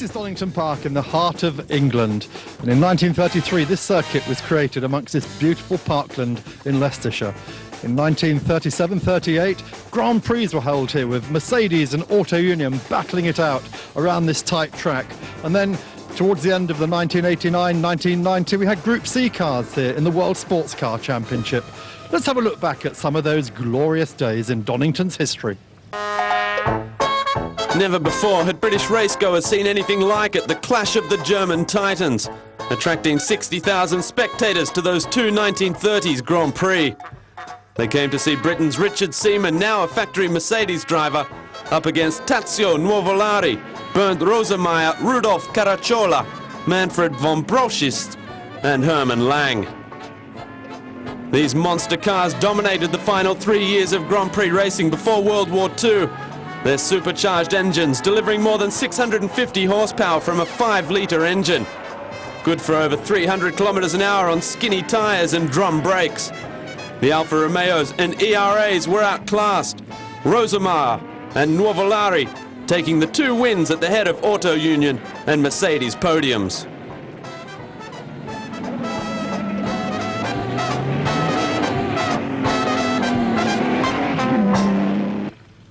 This is Donington Park in the heart of England, and in 1933 this circuit was created amongst this beautiful parkland in Leicestershire. In 1937-38, Grand Prix were held here with Mercedes and Auto Union battling it out around this tight track. And then towards the end of the 1989-1990 we had Group C cars here in the World Sports Car Championship. Let's have a look back at some of those glorious days in Donington's history. Never before had British racegoers seen anything like it, the clash of the German titans, attracting 60,000 spectators to those two 1930s Grand Prix. They came to see Britain's Richard Seaman, now a factory Mercedes driver, up against Tazio Nuovolari, Bernd Rosemeyer, Rudolf Caracciola, Manfred von Broschist and Hermann Lang. These monster cars dominated the final 3 years of Grand Prix racing before World War II. Their supercharged engines delivering more than 650 horsepower from a 5-litre engine. Good for over 300 kilometres an hour on skinny tyres and drum brakes. The Alfa Romeos and ERAs were outclassed. Rosemeyer and Nuovolari taking the 2 wins at the head of Auto Union and Mercedes podiums.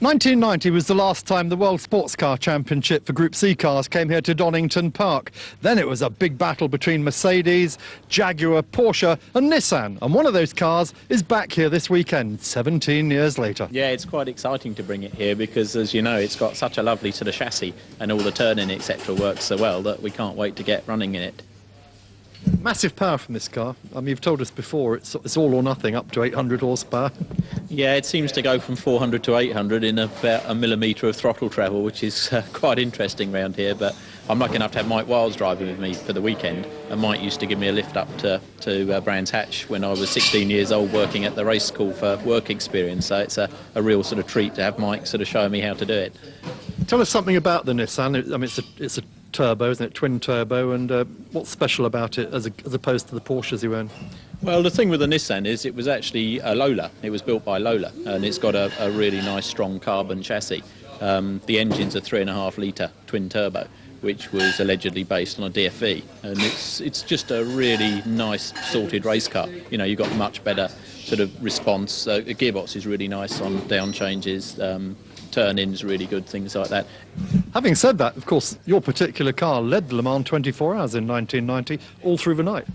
1990 was the last time the World Sports Car Championship for Group C cars came here to Donington Park. Then it was a big battle between Mercedes, Jaguar, Porsche and Nissan. And one of those cars is back here this weekend, 17 years later. Yeah, it's quite exciting to bring it here because, as you know, it's got such a lovely sort of chassis and all the turning, etc. works so well that we can't wait to get running in it. Massive power from this car. I mean, you've told us before it's all or nothing, up to 800 horsepower. Yeah, it seems to go from 400 to 800 in about a millimetre of throttle travel, which is quite interesting around here. But I'm lucky enough to have Mike Wiles driving with me for the weekend, and Mike used to give me a lift up to Brands Hatch when I was 16 years old working at the race school for work experience. So it's a real sort of treat to have Mike sort of showing me how to do it. Tell us something about the Nissan. I mean, it's a turbo, isn't it? Twin turbo, and what's special about it as opposed to the Porsches you own? Well, the thing with the Nissan is it was actually a Lola. It was built by Lola, and it's got a really nice, strong carbon chassis. The engine's a 3.5-litre twin turbo, which was allegedly based on a DFE, and it's just a really nice, sorted race car. You know, you've got much better sort of response. The gearbox is really nice on down changes. Turn-ins really good, things like that. Having said that, of course, your particular car led the Le Mans 24 Hours in 1990, all through the night.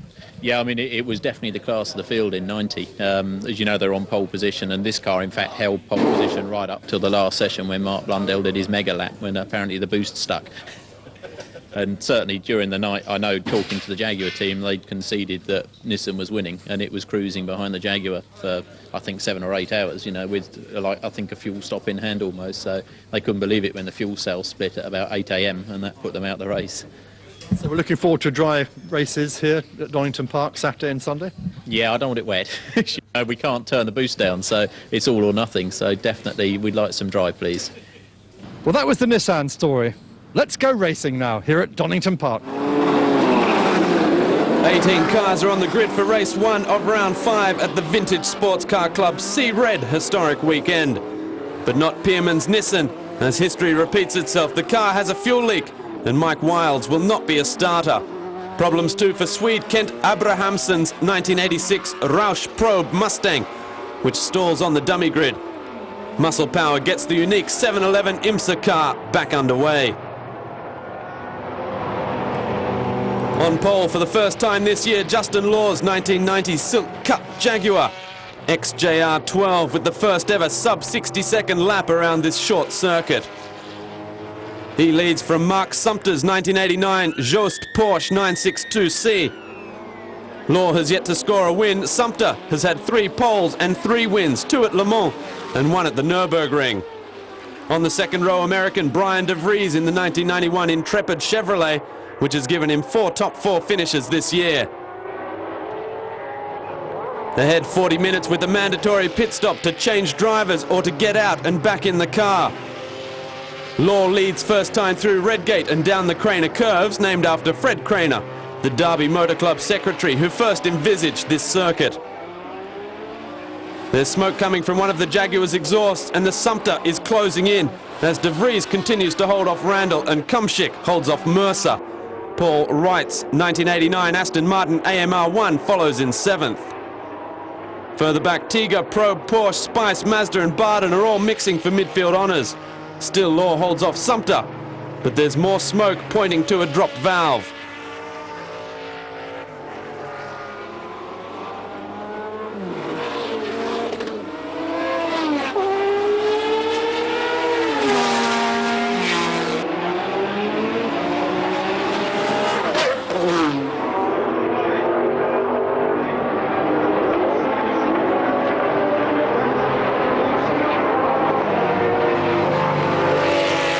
Yeah, I mean, it was definitely the class of the field in 90. As you know, they're on pole position, and this car, in fact, held pole position right up till the last session when Mark Blundell did his mega lap, when apparently the boost stuck. And certainly during the night, I know, talking to the Jaguar team, they'd conceded that Nissan was winning, and it was cruising behind the Jaguar for, I think, 7 or 8 hours, you know, with, like, I think a fuel stop in hand almost. So they couldn't believe it when the fuel cell split at about 8 a.m, and that put them out the race. So we're looking forward to dry races here at Donington Park, Saturday and Sunday? Yeah, I don't want it wet. You know, we can't turn the boost down, so it's all or nothing. So definitely we'd like some dry, please. Well, that was the Nissan story. Let's go racing now here at Donington Park. 18 cars are on the grid for race 1 of round 5 at the Vintage Sports Car Club Sea Red historic weekend. But not Pearman's Nissan. As history repeats itself, the car has a fuel leak, and Mike Wiles will not be a starter. Problems too for Swede Kent Abrahamsson's 1986 Roush Probe Mustang, which stalls on the dummy grid. Muscle Power gets the unique 711 IMSA car back underway. On pole for the first time this year, Justin Law's 1990 Silk Cup Jaguar XJR12 with the first ever sub-60-second lap around this short circuit. He leads from Mark Sumpter's 1989 Jost Porsche 962C. Law has yet to score a win. Sumpter has had 3 poles and 3 wins, 2 at Le Mans and 1 at the Nürburgring. On the second row, American Brian De Vries in the 1991 Intrepid Chevrolet, which has given him 4 top 4 finishes this year. Ahead 40 minutes with a mandatory pit stop to change drivers or to get out and back in the car. Law leads first time through Redgate and down the Craner curves, named after Fred Craner, the Derby Motor Club secretary who first envisaged this circuit. There's smoke coming from one of the Jaguar's exhausts, and the Sumpter is closing in as De Vries continues to hold off Randall and Kumschik holds off Mercer. Paul Wright's 1989 Aston Martin AMR1 follows in 7th. Further back, Tiga, Probe, Porsche, Spice, Mazda and Barden are all mixing for midfield honours. Still Law holds off Sumpter, but there's more smoke pointing to a dropped valve.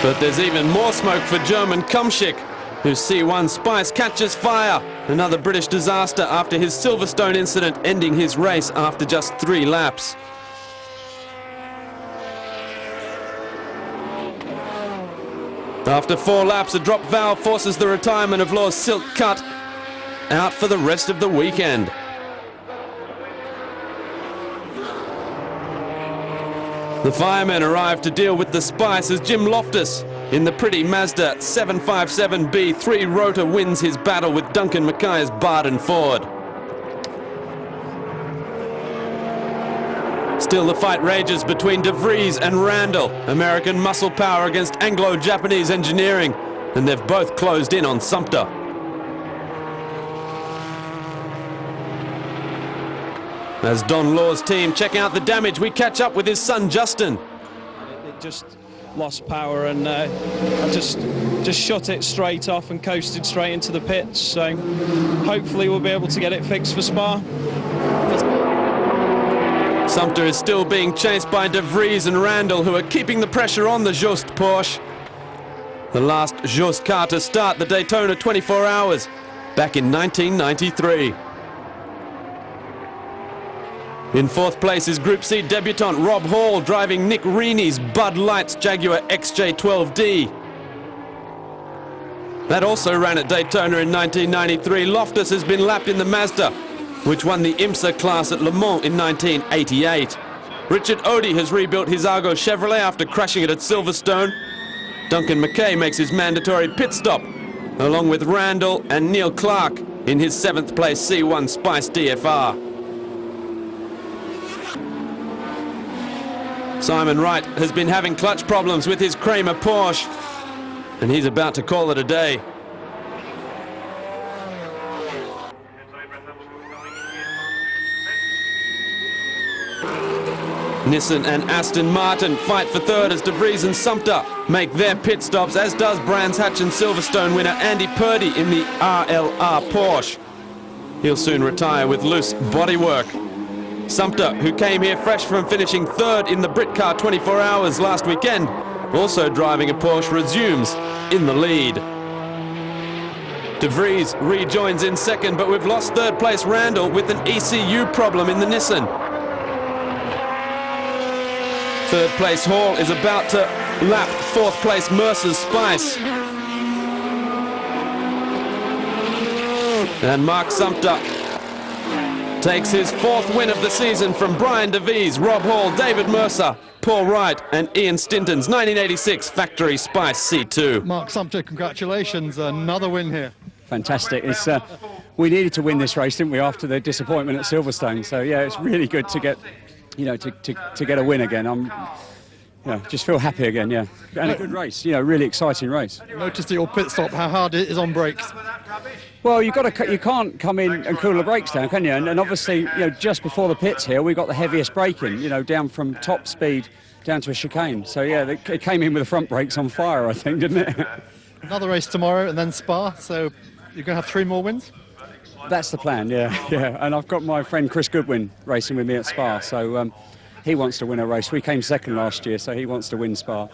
But there's even more smoke for German Kumschik, whose C1 Spice catches fire. Another British disaster after his Silverstone incident, ending his race after just 3 laps. After 4 laps, a dropped valve forces the retirement of Law's Silk Cut, out for the rest of the weekend. The firemen arrive to deal with the Spice as Jim Loftus, in the pretty Mazda 757B 3-rotor, wins his battle with Duncan Mackay's Barden Ford. Still the fight rages between De Vries and Randall. American muscle power against Anglo-Japanese engineering, and they've both closed in on Sumpter. As Don Law's team check out the damage, we catch up with his son Justin. It just lost power, and I just shut it straight off and coasted straight into the pits. So hopefully we'll be able to get it fixed for Spa. Sumpter is still being chased by De Vries and Randall, who are keeping the pressure on the Jost Porsche. The last Jost car to start the Daytona 24 Hours back in 1993. In 4th place is Group C debutant Rob Hall, driving Nick Reaney's Bud Light's Jaguar XJ12D. That also ran at Daytona in 1993. Loftus has been lapped in the Mazda, which won the IMSA class at Le Mans in 1988. Richard Odey has rebuilt his Argo Chevrolet after crashing it at Silverstone. Duncan Mackay makes his mandatory pit stop, along with Randall and Neil Clark in his 7th place C1 Spice DFR. Simon Wright has been having clutch problems with his Kramer Porsche, and he's about to call it a day. Nissan and Aston Martin fight for 3rd as De Vries and Sumpter make their pit stops, as does Brands Hatch and Silverstone winner Andy Purdy in the RLR Porsche. He'll soon retire with loose bodywork. Sumpter, who came here fresh from finishing 3rd in the Britcar 24 Hours last weekend, also driving a Porsche, resumes in the lead. De Vries rejoins in 2nd, but we've lost 3rd place Randall with an ECU problem in the Nissan. 3rd place Hall is about to lap 4th place Mercer's Spice. And Mark Sumpter takes his 4th win of the season from Brian De Vries, Rob Hall, David Mercer, Paul Wright and Ian Stinton's 1986 Factory Spice C2. Mark Sumpter, congratulations, another win here. Fantastic. It's, we needed to win this race, didn't we, after the disappointment at Silverstone. So yeah, it's really good to get, you know, to get a win again. I'm, you know, just feel happy again, yeah. And a good race, you know, really exciting race. Noticed at your pit stop how hard it is on brakes. Well, you can't come in and cool the brakes down, can you? And obviously, you know, just before the pits here, we got the heaviest braking, you know, down from top speed down to a chicane. So yeah, it came in with the front brakes on fire, I think, didn't it? Another race tomorrow and then Spa, so you're going to have 3 more wins? That's the plan, yeah. And I've got my friend Chris Goodwin racing with me at Spa, so he wants to win a race. We came 2nd last year, so he wants to win Spa.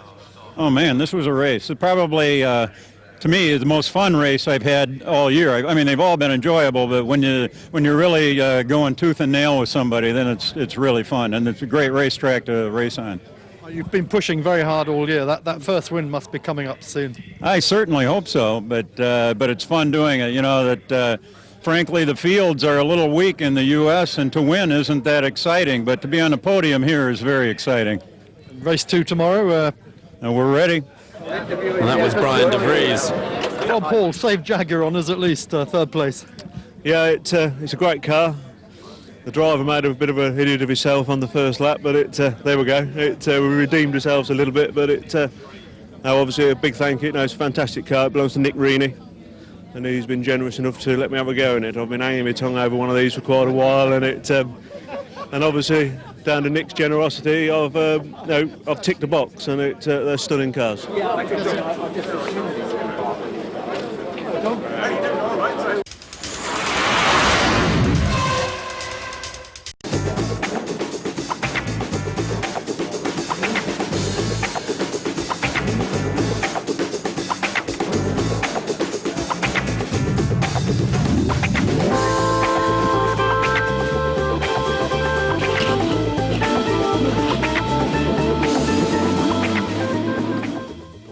Oh man, this was a race. It probably, to me, is the most fun race I've had all year. I mean, they've all been enjoyable, but when you're really going tooth and nail with somebody, then it's really fun, and it's a great racetrack to race on. You've been pushing very hard all year. That first win must be coming up soon. I certainly hope so, but it's fun doing it. You know that frankly, the fields are a little weak in the U.S., and to win isn't that exciting, but to be on the podium here is very exciting. Race 2 tomorrow. And we're ready. And that was Brian De Vries. Well, Paul, saved Jaguar honours at least, third place. Yeah, it's a great car. The driver made a bit of an idiot of himself on the first lap, but there we go. We redeemed ourselves a little bit, but now obviously a big thank you. It's a fantastic car. It belongs to Nick Reaney, and he's been generous enough to let me have a go in it. I've been hanging my tongue over one of these for quite a while, and and obviously down to Nick's generosity, I've ticked the box, and they're stunning cars.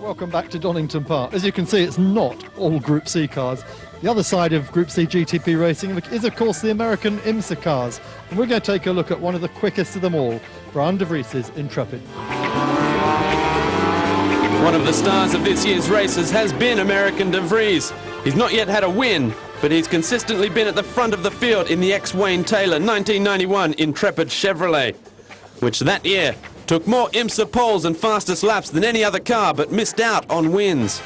Welcome back to Donington Park. As you can see, it's not all Group C cars. The other side of Group C GTP racing is, of course, the American IMSA cars. And we're going to take a look at one of the quickest of them all, Brian De Vries' Intrepid. One of the stars of this year's races has been American De Vries. He's not yet had a win, but he's consistently been at the front of the field in the ex-Wayne Taylor 1991 Intrepid Chevrolet, which that year took more IMSA poles and fastest laps than any other car, but missed out on wins.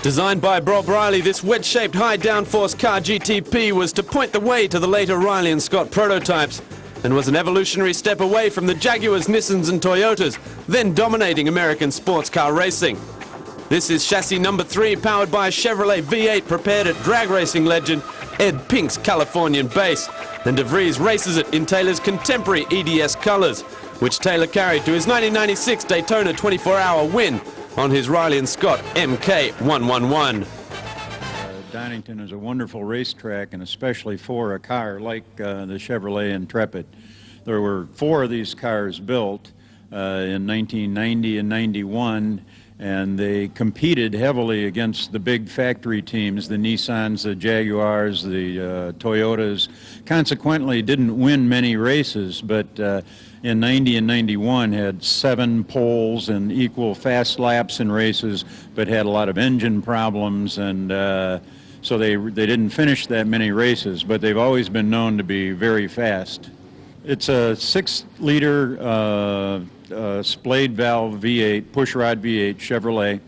Designed by Bob Riley, this wedge-shaped high downforce car GTP was to point the way to the later Riley and Scott prototypes, and was an evolutionary step away from the Jaguars, Nissans and Toyotas, then dominating American sports car racing. This is chassis number 3, powered by a Chevrolet V8 prepared at drag racing legend Ed Pink's Californian base, and De Vries races it in Taylor's contemporary EDS colours, which Taylor carried to his 1996 Daytona 24-hour win on his Riley and Scott MK111. Donington is a wonderful racetrack, and especially for a car like the Chevrolet Intrepid. There were 4 of these cars built in 1990 and 91, and they competed heavily against the big factory teams, the Nissans, the Jaguars, the Toyotas. Consequently, didn't win many races, but in 90 and 91 had 7 poles and equal fast laps in races, but had a lot of engine problems, and so they didn't finish that many races, but they've always been known to be very fast. It's a 6-liter splayed valve V8, pushrod V8 Chevrolet,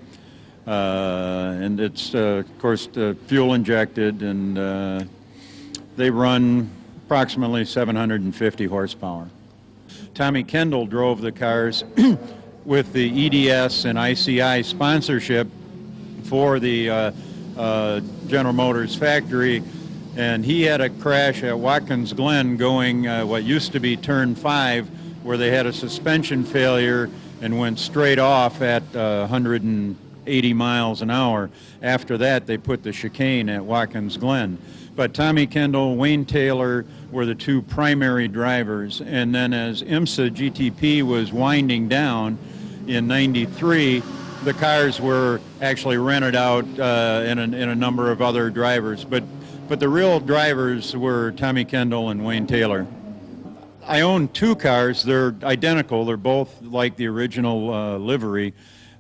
and it's of course fuel injected, and they run approximately 750 horsepower. Tommy Kendall drove the cars with the EDS and ICI sponsorship for the General Motors factory, and he had a crash at Watkins Glen going what used to be turn 5, where they had a suspension failure and went straight off at 180 miles an hour. After that, they put the chicane at Watkins Glen. But Tommy Kendall, Wayne Taylor were the 2 primary drivers, and then as IMSA GTP was winding down in '93, the cars were actually rented out in a number of other drivers. But the real drivers were Tommy Kendall and Wayne Taylor. I own 2 cars. They're identical. They're both like the original livery.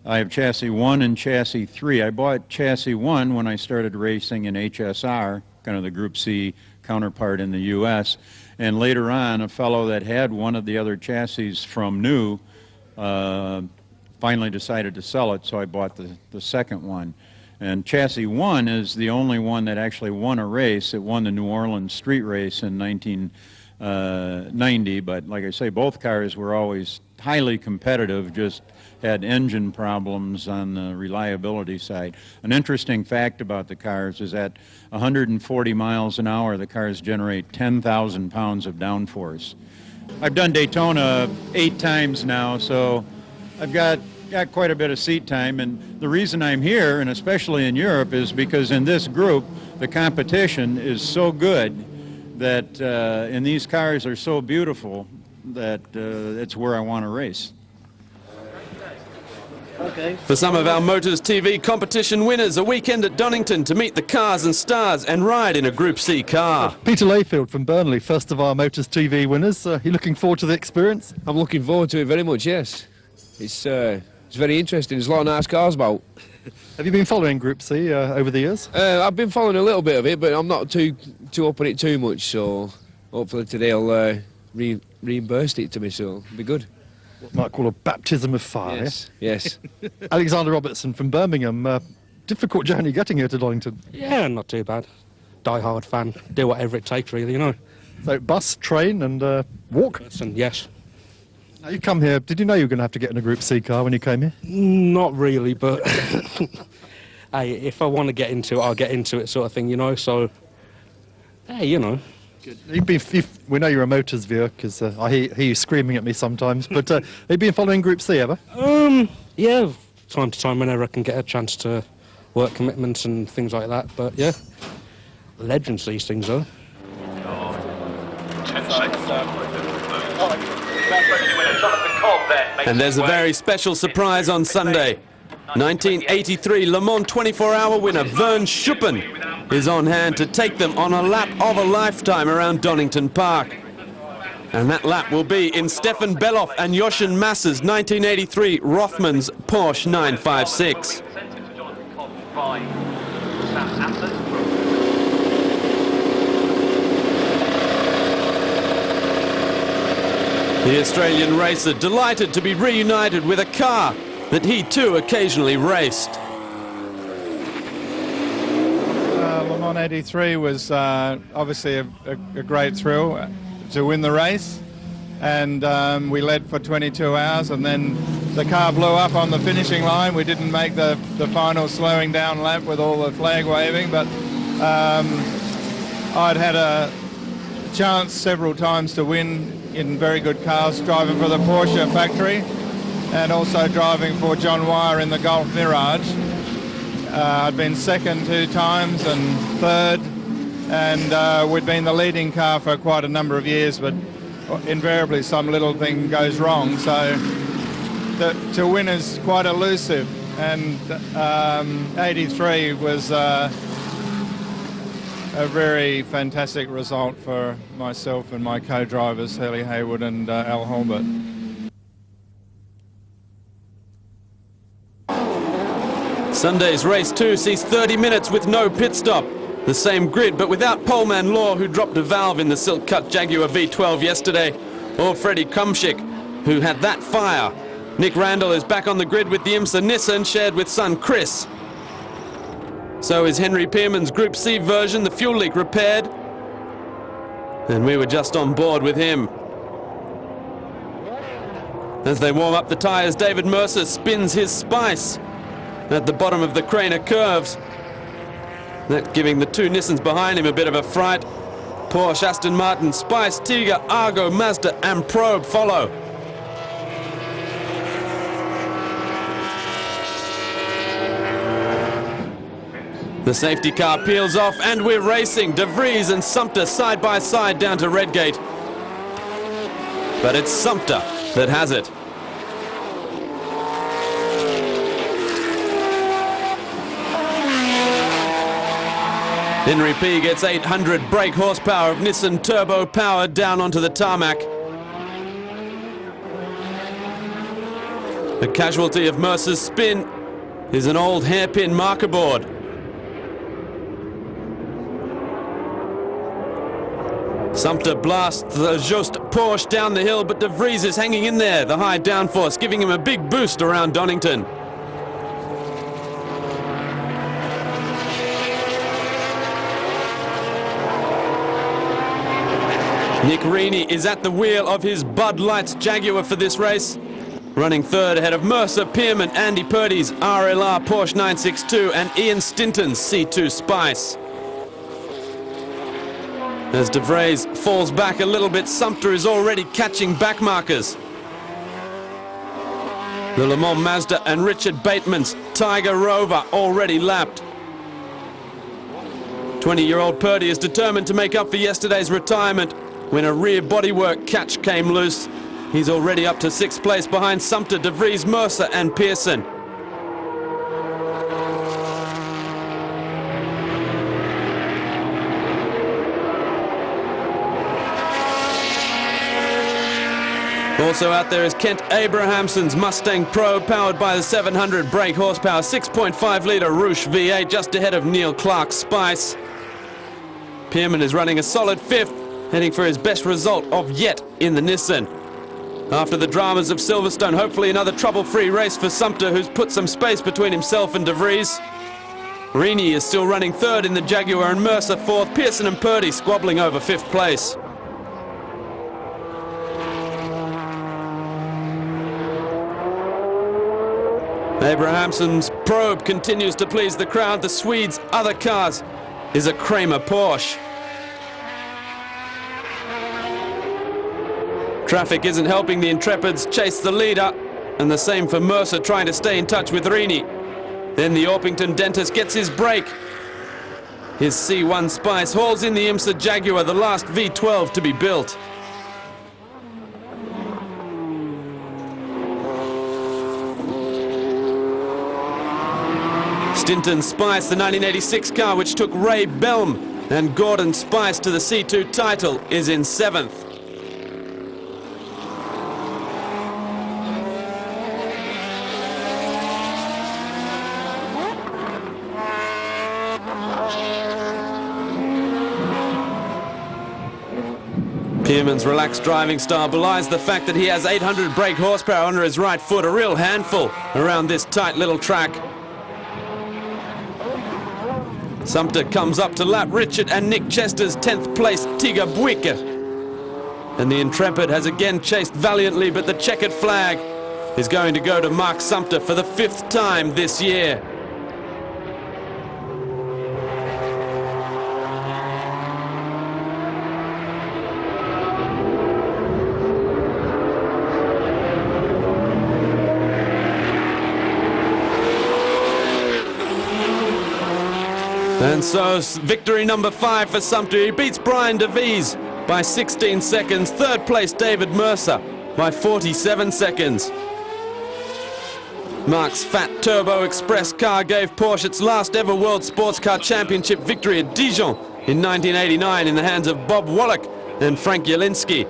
I have chassis 1 and chassis 3. I bought chassis 1 when I started racing in HSR, kind of the Group C counterpart in the U.S. And later on, a fellow that had one of the other chassis from new finally decided to sell it, so I bought the second one. And chassis 1 is the only one that actually won a race. It won the New Orleans street race in 1990, but like I say, both cars were always highly competitive, just had engine problems on the reliability side. An interesting fact about the cars is at 140 miles an hour, the cars generate 10,000 pounds of downforce. I've done Daytona 8 times now, so I've got quite a bit of seat time, and the reason I'm here, and especially in Europe, is because in this group, the competition is so good that, and these cars are so beautiful that it's where I want to race. For some of our Motors TV competition winners, a weekend at Donington to meet the cars and stars and ride in a Group C car. Peter Layfield from Burnley, first of our Motors TV winners. You looking forward to the experience? I'm looking forward to it very much, yes. It's very interesting. There's a lot of nice cars about. Have you been following Group C over the years? I've been following a little bit of it, but I'm not too up on it too much, so hopefully today I'll reimburse it to me, so it'll be good. What might call a baptism of fire. Yes, yes. Alexander Robertson from Birmingham. Difficult journey getting here to Donington. Yeah, not too bad. Die-hard fan. Do whatever it takes, really, you know. So bus, train and walk? And yes. Now you come here, did you know you were going to have to get in a Group C car when you came here? Not really, but hey, if I want to get into it, I'll get into it sort of thing, you know, so, hey, you know. Good. We know you're a Motors viewer because I hear you screaming at me sometimes, but have you been following Group C ever? Yeah, time to time whenever I can get a chance to work commitments and things like that, but yeah, legends these things though. And there's a very special surprise on Sunday. 1983 Le Mans 24-hour winner Vern Schuppen is on hand to take them on a lap of a lifetime around Donington Park. And that lap will be in Stefan Beloff and Jochen Masser's 1983 Rothmans Porsche 956. The Australian racer delighted to be reunited with a car that he too occasionally raced. Le Mans 83 was obviously a great thrill to win the race, and we led for 22 hours, and then the car blew up on the finishing line. We didn't make the final slowing down lap with all the flag waving, but I'd had a chance several times to win in very good cars, driving for the Porsche factory and also driving for John Wyer in the Golf Mirage. I'd been second 2 times and third, and we'd been the leading car for quite a number of years, but invariably some little thing goes wrong, so to win is quite elusive, and 83 was a very fantastic result for myself and my co-drivers, Hurley Hayward and Al Holbert. Sunday's race 2 sees 30 minutes with no pit stop. The same grid, but without poleman Law, who dropped a valve in the silk-cut Jaguar V12 yesterday, or Freddie Kumschick, who had that fire. Nick Randall is back on the grid with the IMSA Nissan, shared with son Chris. So is Henry Pearman's Group C version, the fuel leak repaired. And we were just on board with him. As they warm up the tyres, David Mercer spins his Spice at the bottom of the Craner curves. That giving the 2 Nissans behind him a bit of a fright. Porsche, Aston Martin, Spice, Tiga, Argo, Mazda and Probe follow. The safety car peels off and we're racing. De Vries and Sumpter side by side down to Redgate. But it's Sumpter that has it. Henry P gets 800 brake horsepower of Nissan turbo power down onto the tarmac. The casualty of Mercer's spin is an old hairpin marker board. Sumpter blasts the Just Porsche down the hill, but De Vries is hanging in there, the high downforce giving him a big boost around Donington. Nick Reaney is at the wheel of his Bud Lights Jaguar for this race, running third ahead of Mercer, Pearman, Andy Purdy's RLR Porsche 962 and Ian Stinton's C2 Spice. As De Vries falls back a little bit, Sumpter is already catching back markers. The Le Mans Mazda and Richard Bateman's Tiger Rover already lapped. 20-year-old Purdy is determined to make up for yesterday's retirement when a rear bodywork catch came loose. He's already up to 6th place behind Sumpter, De Vries, Mercer and Pearson. Also out there is Kent Abrahamson's Mustang Pro, powered by the 700 brake horsepower 6.5 litre Rouge V8, just ahead of Neil Clark's Spice. Pearman is running a solid 5th, heading for his best result of yet in the Nissan. After the dramas of Silverstone, hopefully another trouble-free race for Sumpter, who's put some space between himself and De Vries. Rini is still running 3rd in the Jaguar and Mercer 4th. Pearson and Purdy squabbling over 5th place. Abrahamson's Probe continues to please the crowd. The Swede's other cars is a Kramer Porsche. Traffic isn't helping the Intrepids chase the leader, and the same for Mercer, trying to stay in touch with Rini. Then the Orpington dentist gets his break. His C1 Spice hauls in the IMSA Jaguar, the last V12 to be built. Stinton Spice, the 1986 car which took Ray Belm and Gordon Spice to the C2 title, is in 7th. Pearman's relaxed driving style belies the fact that he has 800 brake horsepower under his right foot, a real handful around this tight little track. Sumpter comes up to lap Richard and Nick Chester's 10th place Tiga Buick. And the Intrepid has again chased valiantly, but the checkered flag is going to go to Mark Sumpter for the 5th time this year. And so victory number 5 for Sumpter. He beats Brian DeVries by 16 seconds. 3rd place David Mercer by 47 seconds. Mark's Fat Turbo Express car gave Porsche its last ever World Sports Car Championship victory at Dijon in 1989 in the hands of Bob Wallach and Frank Jelinski.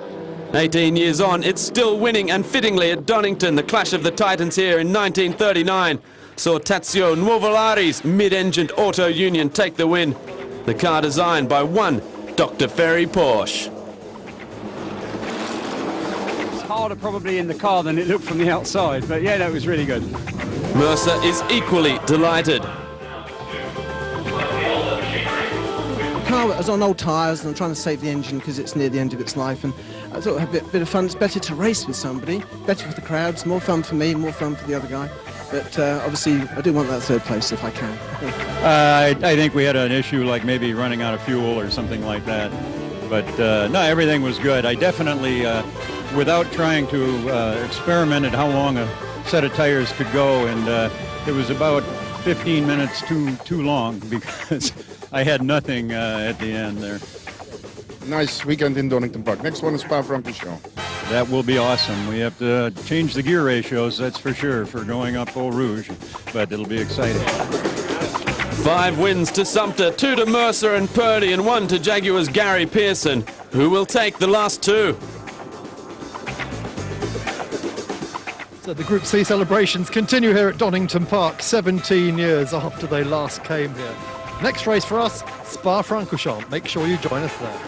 18 years on, it's still winning, and fittingly at Donington, the clash of the Titans here in 1939 saw Tazio Nuvolari's mid-engined Auto Union take the win. The car designed by one Dr. Ferry Porsche. It's harder probably in the car than it looked from the outside, but yeah, that was really good. Mercer is equally delighted. The car was on old tyres, and I'm trying to save the engine because it's near the end of its life, and I thought it would have a bit of fun. It's better to race with somebody, better for the crowds, more fun for me, more fun for the other guy. But obviously, I do want that 3rd place if I can. I think we had an issue like maybe running out of fuel or something like that. But no, everything was good. I definitely, without trying to experiment at how long a set of tires could go, and it was about 15 minutes too long because I had nothing at the end there. Nice weekend in Donington Park. Next one is Spa-Francorchamps. That will be awesome. We have to change the gear ratios, that's for sure, for going up Eau Rouge, but it'll be exciting. 5 wins to Sumpter, 2 to Mercer and Purdy, and 1 to Jaguar's Gary Pearson, who will take the last 2. So the Group C celebrations continue here at Donington Park, 17 years after they last came here. Next race for us, Spa-Francorchamps. Make sure you join us there.